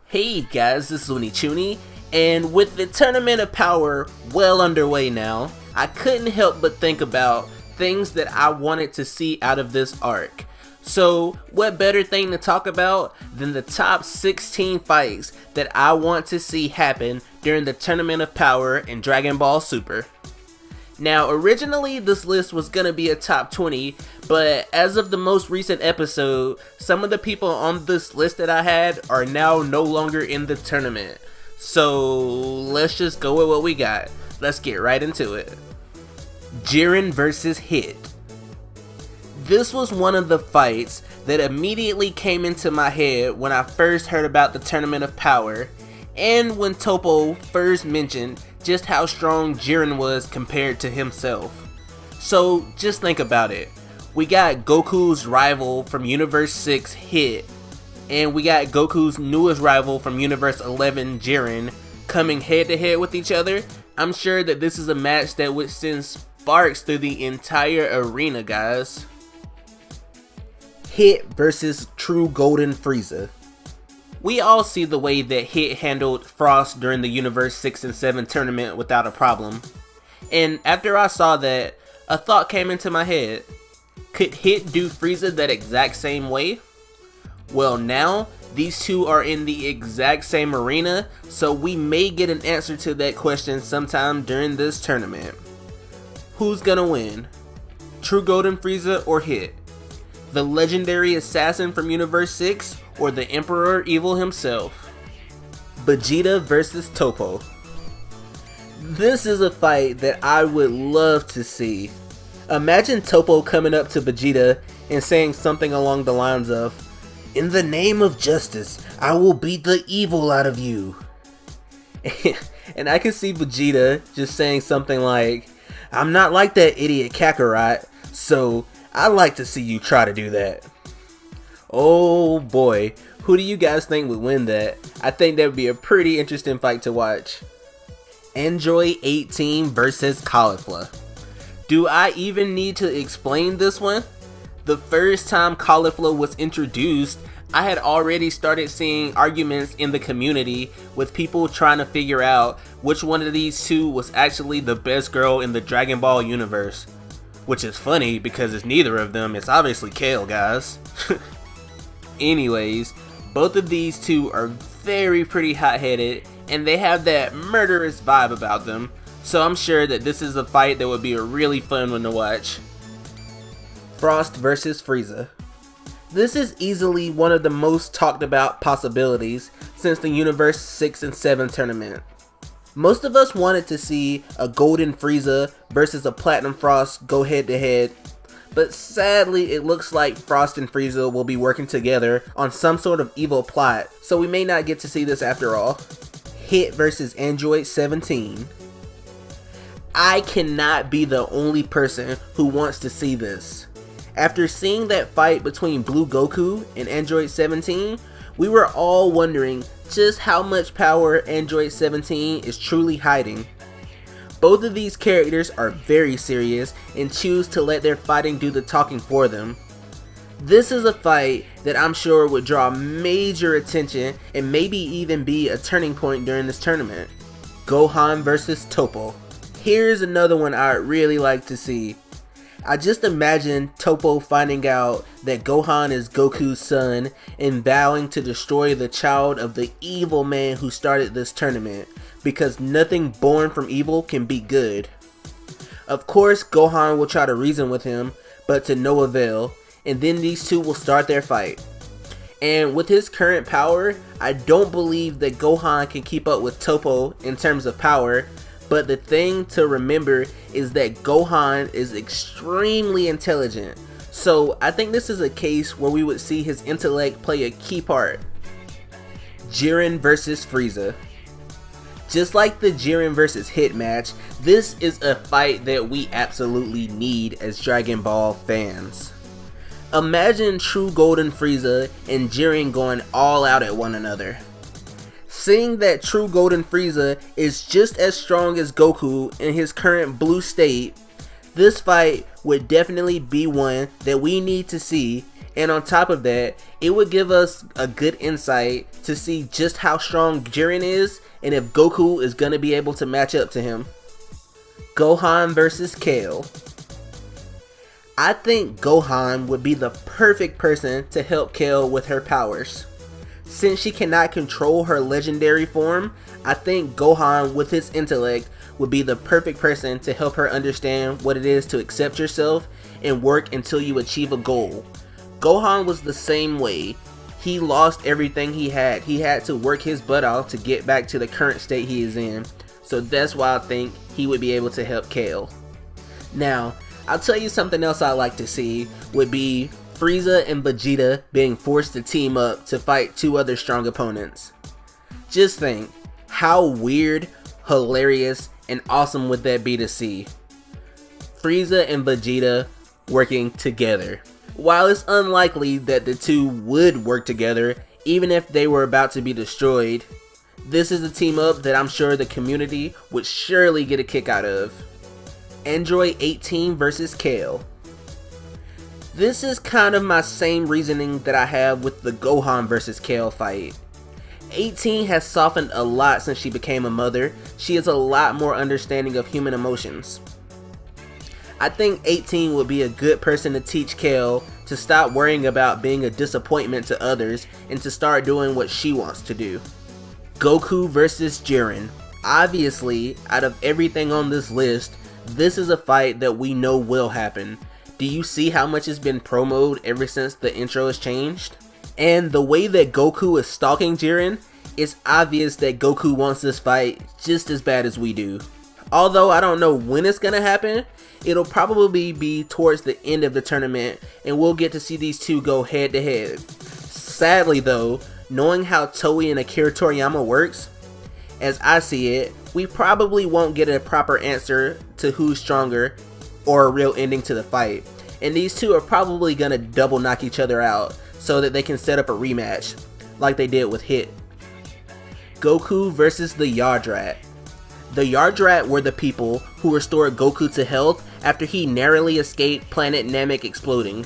Hey guys, this is Looney Tooney, and with the Tournament of Power well underway now, I couldn't help but think about things that I wanted to see out of this arc. So what better thing to talk about than the top 16 fights that I want to see happen during the Tournament of Power in Dragon Ball Super. Now originally this list was gonna be a top 20, but as of the most recent episode, some of the people on this list that I had are now no longer in the tournament. So let's just go with what we got. Let's get right into it. Jiren versus Hit. This was one of the fights that immediately came into my head when I first heard about the Tournament of Power, and when Topo first mentioned just how strong Jiren was compared to himself. So just think about it. We got Goku's rival from Universe 6, Hit, and we got Goku's newest rival from Universe 11, Jiren, coming head to head with each other. I'm sure that this is a match that would send sparks through the entire arena, guys. Hit versus True Golden Frieza. We all see the way that Hit handled Frost during the Universe 6 and 7 tournament without a problem. And after I saw that, a thought came into my head. Could Hit do Frieza that exact same way? Well, now these two are in the exact same arena, so we may get an answer to that question sometime during this tournament. Who's gonna win? True Golden Frieza or Hit? The legendary assassin from Universe 6 or the Emperor Evil himself? Vegeta versus Topo. This is a fight that I would love to see. Imagine Topo coming up to Vegeta and saying something along the lines of, "In the name of justice, I will beat the evil out of you." And I can see Vegeta just saying something like, "I'm not like that idiot Kakarot, so I'd like to see you try to do that." Oh boy, who do you guys think would win that? I think that would be a pretty interesting fight to watch. Android 18 versus Caulifla. Do I even need to explain this one? The first time Caulifla was introduced, I had already started seeing arguments in the community with people trying to figure out which one of these two was actually the best girl in the Dragon Ball universe. Which is funny because it's neither of them, it's obviously Kale, guys. Anyways, both of these two are very pretty hot-headed, and they have that murderous vibe about them, so I'm sure that this is a fight that would be a really fun one to watch. Frost versus Frieza. This is easily one of the most talked about possibilities since the Universe 6 and 7 tournament. Most of us wanted to see a Golden Frieza versus a Platinum Frost go head to head, but sadly it looks like Frost and Frieza will be working together on some sort of evil plot, so we may not get to see this after all. Hit versus Android 17. I cannot be the only person who wants to see this. After seeing that fight between Blue Goku and Android 17, we were all wondering just how much power Android 17 is truly hiding. Both of these characters are very serious and choose to let their fighting do the talking for them. This is a fight that I'm sure would draw major attention and maybe even be a turning point during this tournament. Gohan versus Topo. Here's another one I'd really like to see. I just imagine Topo finding out that Gohan is Goku's son and vowing to destroy the child of the evil man who started this tournament, because nothing born from evil can be good. Of course, Gohan will try to reason with him, but to no avail, and then these two will start their fight. And with his current power, I don't believe that Gohan can keep up with Topo in terms of power, but the thing to remember is that Gohan is extremely intelligent, so I think this is a case where we would see his intellect play a key part. Jiren versus Frieza. Just like the Jiren versus Hit match, this is a fight that we absolutely need as Dragon Ball fans. Imagine True Golden Frieza and Jiren going all out at one another. Seeing that True Golden Frieza is just as strong as Goku in his current blue state, this fight would definitely be one that we need to see, And on top of that, it would give us a good insight to see just how strong Jiren is and if Goku is going to be able to match up to him. Gohan versus Kale. I think Gohan would be the perfect person to help Kale with her powers. Since she cannot control her legendary form, I think Gohan with his intellect would be the perfect person to help her understand what it is to accept yourself and work until you achieve a goal. Gohan was the same way. He lost everything he had. He had to work his butt off to get back to the current state he is in. So that's why I think he would be able to help Kale. Now, I'll tell you something else I'd like to see would be Frieza and Vegeta being forced to team up to fight two other strong opponents. Just think, how weird, hilarious, and awesome would that be to see? Frieza and Vegeta working together. While it's unlikely that the two would work together, even if they were about to be destroyed, this is a team up that I'm sure the community would surely get a kick out of. Android 18 versus Kale. This is kind of my same reasoning that I have with the Gohan versus Kale fight. 18 has softened a lot since she became a mother. She is a lot more understanding of human emotions. I think 18 would be a good person to teach Kale to stop worrying about being a disappointment to others and to start doing what she wants to do. Goku versus Jiren. Obviously, out of everything on this list, this is a fight that we know will happen. Do you see how much has been promoted ever since the intro has changed? And the way that Goku is stalking Jiren, it's obvious that Goku wants this fight just as bad as we do. Although I don't know when it's gonna happen, it'll probably be towards the end of the tournament and we'll get to see these two go head to head. Sadly though, knowing how Toei and Akira Toriyama works, as I see it, we probably won't get a proper answer to who's stronger or a real ending to the fight. And these two are probably gonna double knock each other out so that they can set up a rematch like they did with Hit. Goku versus the Yardrat. The Yardrat were the people who restored Goku to health after he narrowly escaped planet Namek exploding.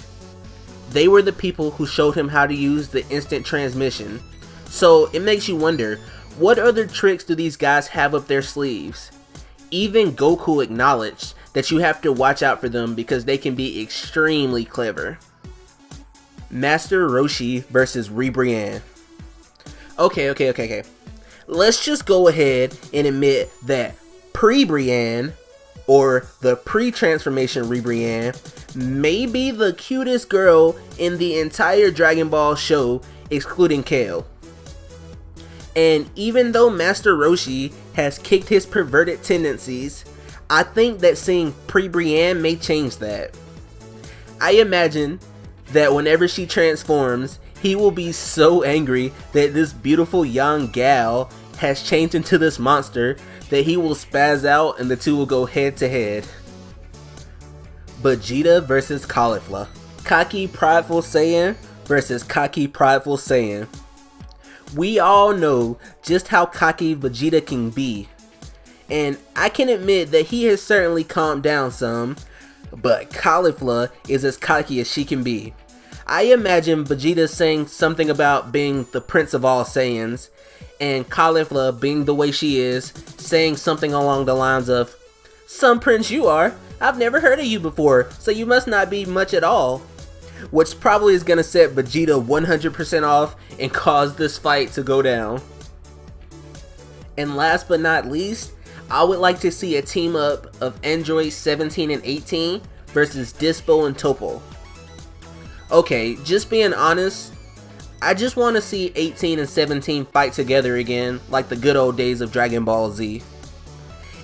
They were the people who showed him how to use the instant transmission. So it makes you wonder, what other tricks do these guys have up their sleeves? Even Goku acknowledged that you have to watch out for them because they can be extremely clever. Master Roshi versus Ribrianne. Okay. Let's just go ahead and admit that Pre-Brienne, or the pre-transformation Ribrianne, may be the cutest girl in the entire Dragon Ball show, excluding Kale. And even though Master Roshi has kicked his perverted tendencies, I think that seeing Pre-Brienne may change that. I imagine that whenever she transforms, he will be so angry that this beautiful young gal has changed into this monster that he will spaz out and the two will go head to head. Vegeta versus Caulifla. Cocky Prideful Saiyan versus Cocky Prideful Saiyan. We all know just how cocky Vegeta can be. And I can admit that he has certainly calmed down some, but Caulifla is as cocky as she can be. I imagine Vegeta saying something about being the prince of all Saiyans, and Caulifla, being the way she is, saying something along the lines of, "Some prince you are, I've never heard of you before, so you must not be much at all." Which probably is going to set Vegeta 100% off and cause this fight to go down. And last but not least, I would like to see a team up of Android 17 and 18 versus Dispo and Topo. Okay, just being honest, I just want to see 18 and 17 fight together again like the good old days of Dragon Ball Z.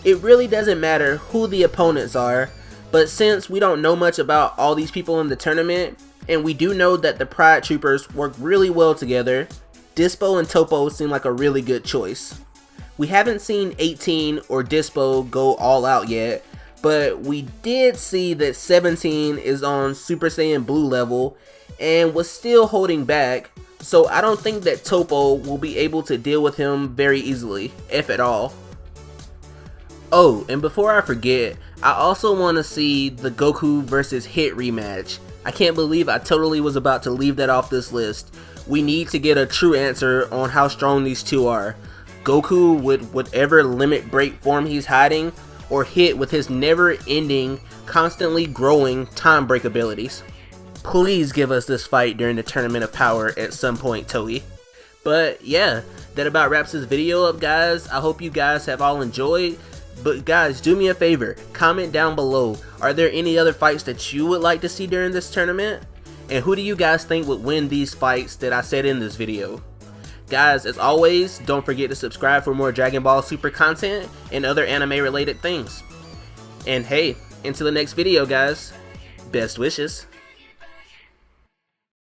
It really doesn't matter who the opponents are, but since we don't know much about all these people in the tournament, and we do know that the Pride Troopers work really well together, Dispo and Topo seem like a really good choice. We haven't seen 18 or Dispo go all out yet, but we did see that 17 is on Super Saiyan Blue level and was still holding back, so I don't think that Topo will be able to deal with him very easily, if at all. Oh, and before I forget, I also want to see the Goku vs. Hit rematch. I can't believe I totally was about to leave that off this list. We need to get a true answer on how strong these two are. Goku with whatever limit break form he's hiding, or Hit with his never-ending, constantly growing time break abilities. Please give us this fight during the Tournament of Power at some point, Toei. But yeah, that about wraps this video up, guys. I hope you guys have all enjoyed. But guys, do me a favor, comment down below. Are there any other fights that you would like to see during this tournament? And who do you guys think would win these fights that I said in this video? Guys, as always, don't forget to subscribe for more Dragon Ball Super content and other anime related things. And hey, until the next video, guys, best wishes.